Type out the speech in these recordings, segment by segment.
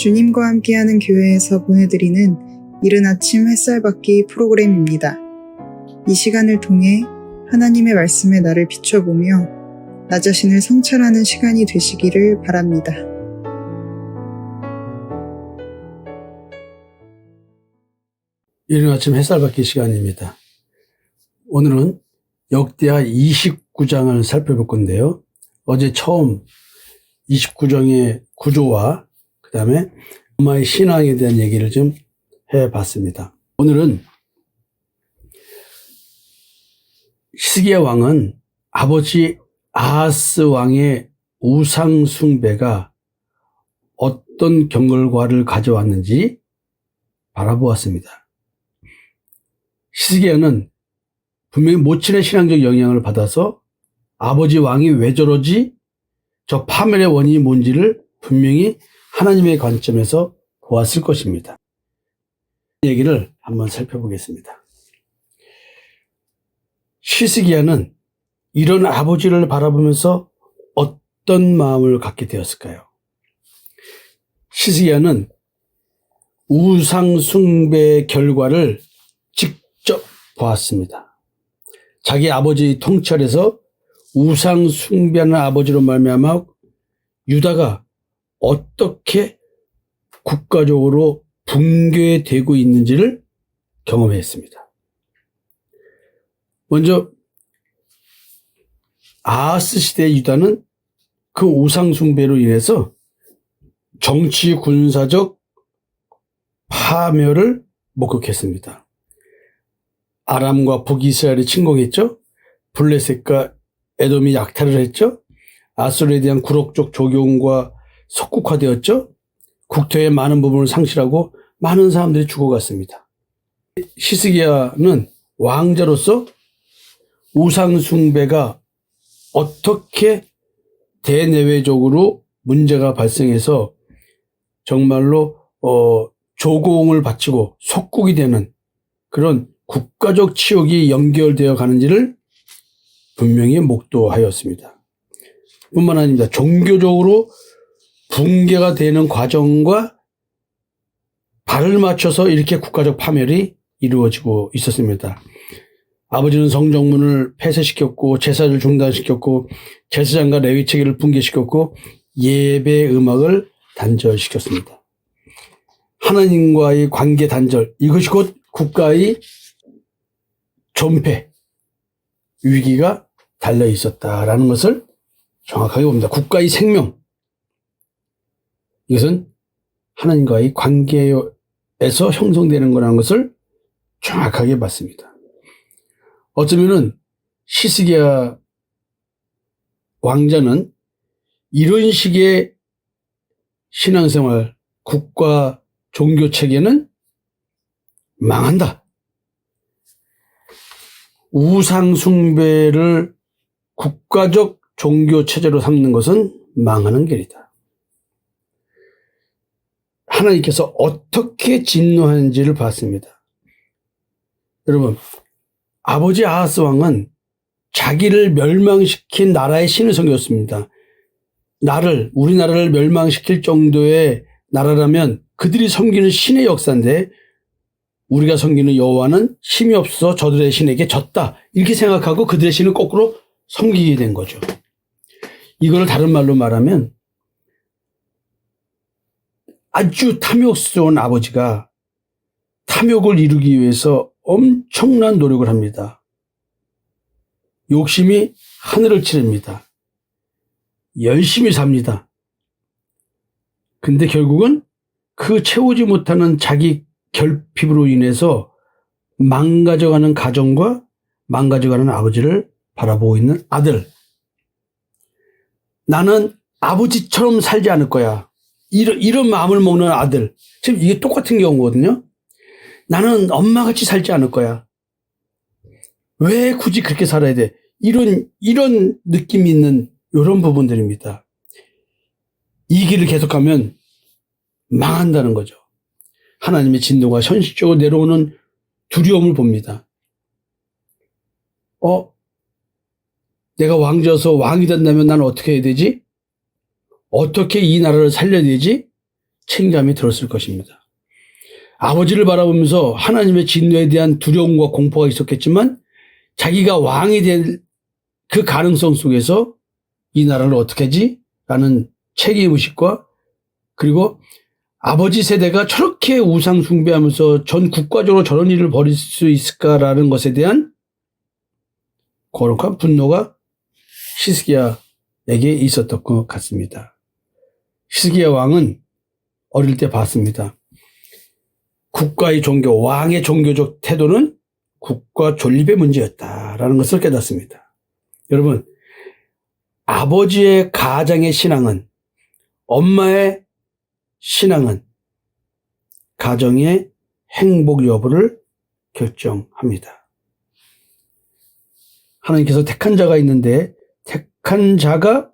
주님과 함께하는 교회에서 보내드리는 이른 아침 햇살받기 프로그램입니다. 이 시간을 통해 하나님의 말씀에 나를 비춰보며 나 자신을 성찰하는 시간이 되시기를 바랍니다. 이른 아침 햇살받기 시간입니다. 오늘은 역대하 29장을 살펴볼 건데요. 어제 처음 29장의 구조와 그 다음에 로마의 신앙에 대한 얘기를 좀 해봤습니다. 오늘은 히스기야 왕은 아버지 아하스 왕의 우상 숭배가 어떤 결과를 가져왔는지 바라보았습니다. 히스기야는 분명히 모친의 신앙적 영향을 받아서 아버지 왕이 왜 저러지? 저 파멸의 원인이 뭔지를 분명히 하나님의 관점에서 보았을 것입니다. 이 얘기를 한번 살펴보겠습니다. 히스기야는 이런 아버지를 바라보면서 어떤 마음을 갖게 되었을까요? 히스기야는 우상 숭배의 결과를 직접 보았습니다. 자기 아버지 통찰에서 우상 숭배하는 아버지로 말미암아 유다가 어떻게 국가적으로 붕괴되고 있는지를 경험했습니다. 먼저 아하스 시대의 유다는 그 우상 숭배로 인해서 정치 군사적 파멸을 목격했습니다. 아람과 북이스라엘이 침공했죠. 블레셋과 에돔이 약탈을 했죠. 아수르에 대한 굴욕적 조경과 석국화되었죠. 국토의 많은 부분을 상실하고 많은 사람들이 죽어갔습니다. 히스기야는 왕자로서 우상 숭배가 어떻게 대내외적으로 문제가 발생해서 정말로 조공을 바치고 속국이 되는 그런 국가적 치욕이 연결되어 가는지를 분명히 목도하였습니다. 뿐만 아닙니다. 종교적으로 붕괴가 되는 과정과 발을 맞춰서 이렇게 국가적 파멸이 이루어지고 있었습니다. 아버지는 성정문을 폐쇄시켰고 제사를 중단시켰고 제사장과 레위 체계를 붕괴시켰고 예배 음악을 단절시켰습니다. 하나님과의 관계 단절, 이것이 곧 국가의 존폐, 위기가 달려 있었다라는 것을 정확하게 봅니다. 국가의 생명, 이것은 하나님과의 관계에서 형성되는 거라는 것을 정확하게 봤습니다. 어쩌면은 히스기야 왕자는 이런 식의 신앙생활, 국가 종교 체계는 망한다. 우상 숭배를 국가적 종교 체제로 삼는 것은 망하는 길이다. 하나님께서 어떻게 진노하는지를 봤습니다. 여러분, 아버지 아하스 왕은 자기를 멸망시킨 나라의 신을 섬겼습니다. 우리나라를 멸망시킬 정도의 나라라면 그들이 섬기는 신의 역사인데 우리가 섬기는 여호와는 힘이 없어 저들의 신에게 졌다. 이렇게 생각하고 그들의 신을 거꾸로 섬기게 된 거죠. 이걸 다른 말로 말하면 아주 탐욕스러운 아버지가 탐욕을 이루기 위해서 엄청난 노력을 합니다. 욕심이 하늘을 찌릅니다. 열심히 삽니다. 근데 결국은 그 채우지 못하는 자기 결핍으로 인해서 망가져가는 가정과 망가져가는 아버지를 바라보고 있는 아들. 나는 아버지처럼 살지 않을 거야. 이런 마음을 먹는 아들. 지금 이게 똑같은 경우거든요. 나는 엄마같이 살지 않을 거야. 왜 굳이 그렇게 살아야 돼? 이런 느낌이 있는 이런 부분들입니다. 이 길을 계속하면 망한다는 거죠. 하나님의 진노가 현실적으로 내려오는 두려움을 봅니다. 내가 왕자여서 왕이 된다면 나는 어떻게 해야 되지? 어떻게 이 나라를 살려야 되지? 책임감이 들었을 것입니다. 아버지를 바라보면서 하나님의 진노에 대한 두려움과 공포가 있었겠지만 자기가 왕이 될 그 가능성 속에서 이 나라를 어떻게 하지? 라는 책임의식과 그리고 아버지 세대가 저렇게 우상 숭배하면서 전 국가적으로 저런 일을 벌일 수 있을까라는 것에 대한 거룩한 분노가 히스기야에게 있었던 것 같습니다. 히스기야 왕은 어릴 때 봤습니다. 국가의 종교, 왕의 종교적 태도는 국가 존립의 문제였다라는 것을 깨닫습니다. 여러분, 아버지의 가장의 신앙은, 엄마의 신앙은 가정의 행복 여부를 결정합니다. 하나님께서 택한 자가 있는데 택한 자가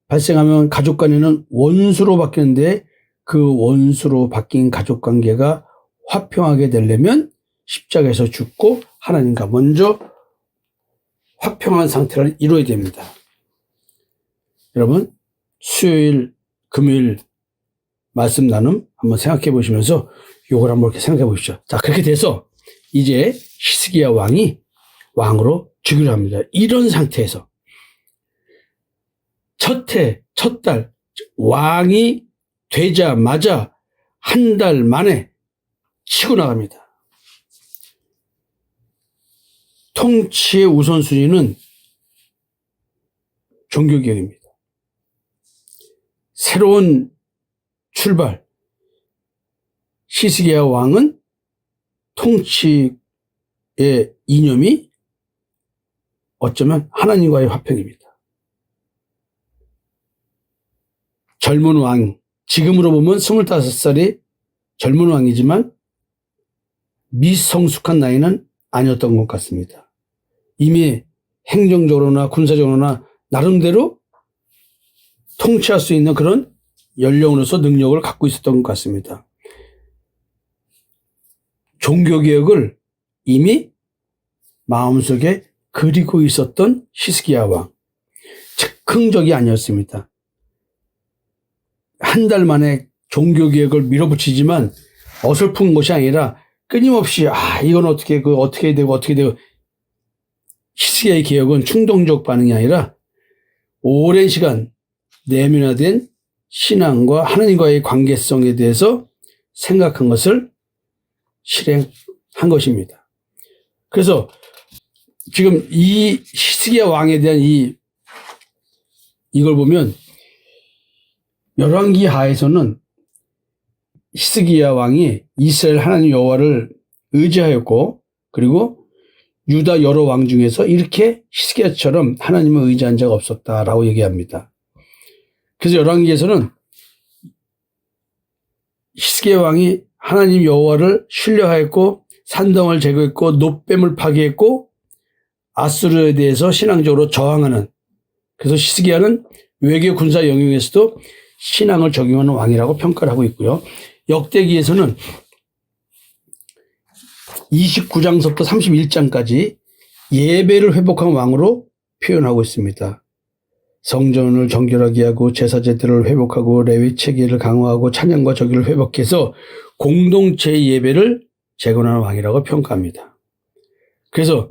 발생하면 가족 간에는 원수로 바뀌는데 그 원수로 바뀐 가족 관계가 화평하게 되려면 십자가에서 죽고 하나님과 먼저 화평한 상태를 이루어야 됩니다. 여러분, 수요일, 금요일 말씀 나눔 한번 생각해 보시면서 이걸 한번 이렇게 생각해 보십시오. 자, 그렇게 돼서 이제 히스기야 왕이 왕으로 즉위를 합니다. 이런 상태에서 첫 달 왕이 되자마자 한 달 만에 치고 나갑니다. 통치의 우선순위는 종교개혁입니다. 새로운 출발. 히스기야 왕은 통치의 이념이 어쩌면 하나님과의 화평입니다. 젊은 왕, 지금으로 보면 25살이 젊은 왕이지만 미성숙한 나이는 아니었던 것 같습니다. 이미 행정적으로나 군사적으로나 나름대로 통치할 수 있는 그런 연령으로서 능력을 갖고 있었던 것 같습니다. 종교개혁을 이미 마음속에 그리고 있었던 히스기야 왕. 즉흥적이 아니었습니다. 한 달 만에 종교개혁을 밀어붙이지만 어설픈 것이 아니라 끊임없이 이건 어떻게 되고 히스기야의 개혁은 충동적 반응이 아니라 오랜 시간 내면화된 신앙과 하나님과의 관계성에 대해서 생각한 것을 실행한 것입니다. 그래서 지금 이 히스기야 왕에 대한 이걸 보면 열왕기 하에서는 히스기야 왕이 이스라엘 하나님 여호와를 의지하였고 그리고 유다 여러 왕 중에서 이렇게 히스기야처럼 하나님을 의지한 자가 없었다라고 얘기합니다. 그래서 열왕기에서는 히스기야 왕이 하나님 여호와를 신뢰하였고 산당을 제거했고 놋뱀을 파괴했고 아수르에 대해서 신앙적으로 저항하는, 그래서 히스기야는 외교 군사 영역에서도 신앙을 적용하는 왕이라고 평가를 하고 있고요. 역대기에서는 29장서부터 31장까지 예배를 회복한 왕으로 표현하고 있습니다. 성전을 정결하게 하고 제사제들을 회복하고 레위 체계를 강화하고 찬양과 절기를 회복해서 공동체의 예배를 재건하는 왕이라고 평가합니다. 그래서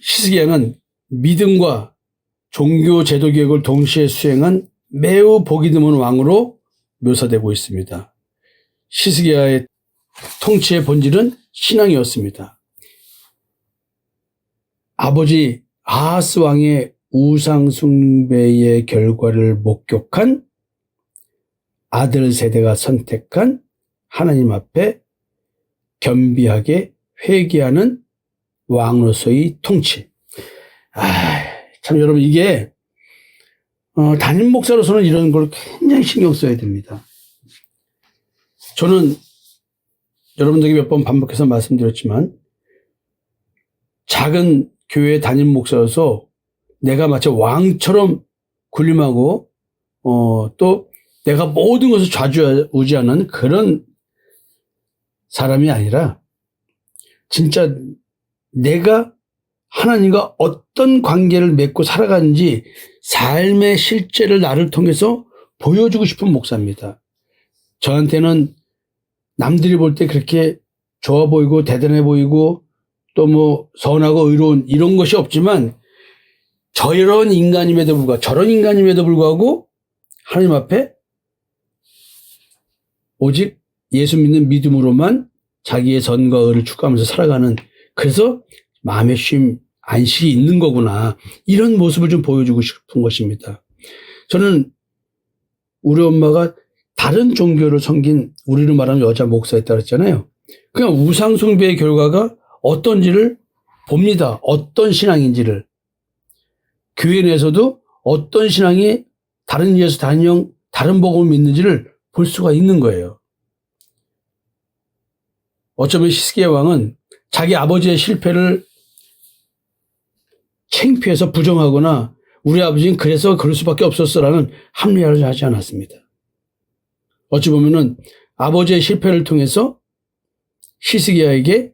히스기야는 믿음과 종교 제도 개혁을 동시에 수행한 매우 복이 드문 왕으로 묘사되고 있습니다. 히스기야의 통치의 본질은 신앙이었습니다. 아버지 아하스 왕의 우상 숭배의 결과를 목격한 아들 세대가 선택한 하나님 앞에 겸비하게 회개하는 왕으로서의 통치. 참 여러분, 이게 담임 목사로서는 이런 걸 굉장히 신경 써야 됩니다. 저는 여러분들에게 몇 번 반복해서 말씀드렸지만 작은 교회 담임 목사로서 내가 마치 왕처럼 군림하고 또 내가 모든 것을 좌지우지하는 그런 사람이 아니라 진짜 내가 하나님과 어떤 관계를 맺고 살아가는지 삶의 실제를 나를 통해서 보여주고 싶은 목사입니다. 저한테는 남들이 볼 때 그렇게 좋아 보이고 대단해 보이고 또 뭐 선하고 의로운 이런 것이 없지만 저런 인간임에도 불구하고 하나님 앞에 오직 예수 믿는 믿음으로만 자기의 선과 의를 추구하면서 살아가는, 그래서 마음의 쉼, 안식이 있는 거구나, 이런 모습을 좀 보여주고 싶은 것입니다. 저는 우리 엄마가 다른 종교를 섬긴, 우리로 말하면 여자 목사였다고 했잖아요. 그냥 우상 숭배의 결과가 어떤지를 봅니다. 어떤 신앙인지를. 교회 내에서도 어떤 신앙이 다른 예수, 다른 영, 다른 복음을 믿는지를 볼 수가 있는 거예요. 어쩌면 히스기야 왕은 자기 아버지의 실패를 창피해서 부정하거나 우리 아버지는 그래서 그럴 수밖에 없었어라는 합리화를 하지 않았습니다. 어찌 보면은 아버지의 실패를 통해서 히스기야에게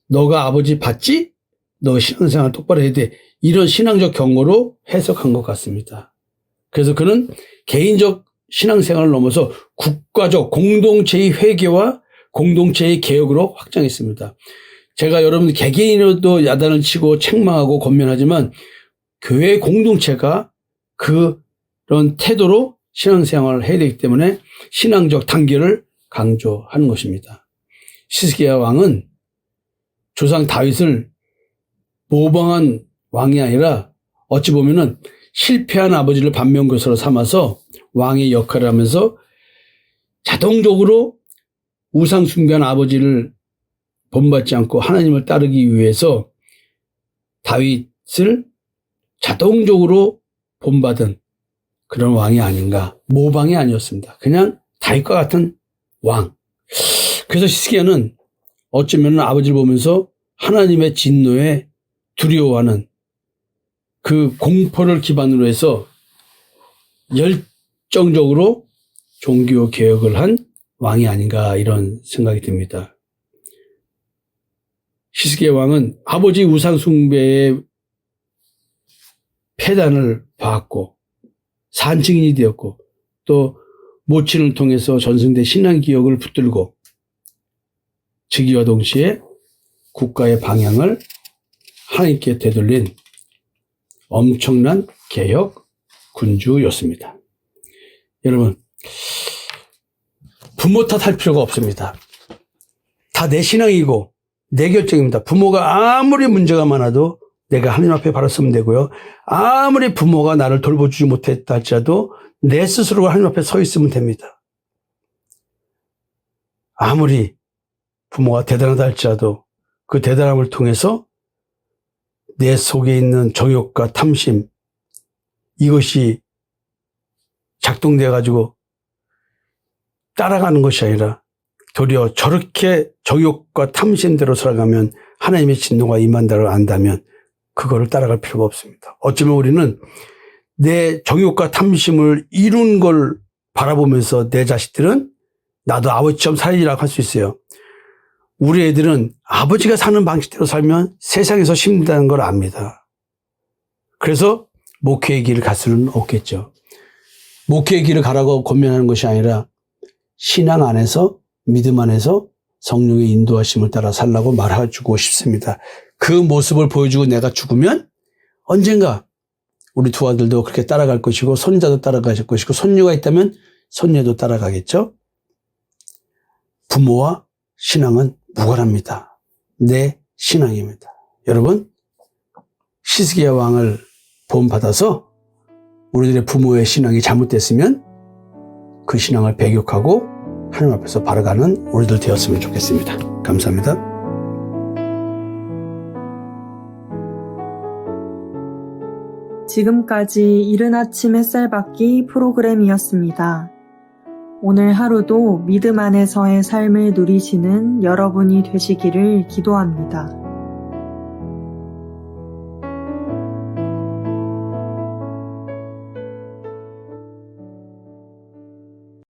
너가 아버지 봤지? 너 신앙생활 똑바로 해야 돼. 이런 신앙적 경고로 해석한 것 같습니다. 그래서 그는 개인적 신앙생활을 넘어서 국가적 공동체의 회개와 공동체의 개혁으로 확장했습니다. 제가 여러분들 개개인으로도 야단을 치고 책망하고 권면하지만 교회 공동체가 그런 태도로 신앙생활을 해야 되기 때문에 신앙적 단계를 강조하는 것입니다. 히스기야 왕은 조상 다윗을 모방한 왕이 아니라 어찌 보면은 실패한 아버지를 반면교사로 삼아서 왕의 역할을 하면서 자동적으로 우상 숭배한 아버지를 본받지 않고 하나님을 따르기 위해서 다윗을 자동적으로 본받은 그런 왕이 아닌가. 모방이 아니었습니다. 그냥 다윗과 같은 왕. 그래서 히스기야는 어쩌면 아버지를 보면서 하나님의 진노에 두려워하는 그 공포를 기반으로 해서 열정적으로 종교 개혁을 한 왕이 아닌가, 이런 생각이 듭니다. 히스기야 왕은 아버지 우상 숭배의 폐단을 봐왔고 산증인이 되었고 또 모친을 통해서 전승대 신앙 기억을 붙들고 즉위와 동시에 국가의 방향을 하나님께 되돌린 엄청난 개혁 군주였습니다. 여러분, 부모 탓할 필요가 없습니다. 다 내 신앙이고 내 결정입니다. 부모가 아무리 문제가 많아도 내가 하나님 앞에 바로 서면 되고요. 아무리 부모가 나를 돌보지 못했다 할지라도 내 스스로가 하나님 앞에 서 있으면 됩니다. 아무리 부모가 대단하다 할지라도 그 대단함을 통해서 내 속에 있는 정욕과 탐심, 이것이 작동되어 가지고 따라가는 것이 아니라 도리어 저렇게 정욕과 탐심대로 살아가면 하나님의 진노가 임한다를 안다면 그거를 따라갈 필요가 없습니다. 어쩌면 우리는 내 정욕과 탐심을 이룬 걸 바라보면서 내 자식들은 나도 아버지처럼 살리라고 할 수 있어요. 우리 애들은 아버지가 사는 방식대로 살면 세상에서 힘들다는 걸 압니다. 그래서 목회의 길을 갈 수는 없겠죠. 목회의 길을 가라고 권면하는 것이 아니라 신앙 안에서, 믿음 안에서 성령의 인도하심을 따라 살라고 말해주고 싶습니다. 그 모습을 보여주고 내가 죽으면 언젠가 우리 두 아들도 그렇게 따라갈 것이고 손자도 따라갈 것이고 손녀가 있다면 손녀도 따라가겠죠. 부모와 신앙은 무관합니다. 내 신앙입니다. 여러분, 히스기야 왕을 본받아서 우리들의 부모의 신앙이 잘못됐으면 그 신앙을 배격하고 하나님 앞에서 바라가는 우리들 되었으면 좋겠습니다. 감사합니다. 지금까지 이른 아침 햇살 받기 프로그램이었습니다. 오늘 하루도 믿음 안에서의 삶을 누리시는 여러분이 되시기를 기도합니다.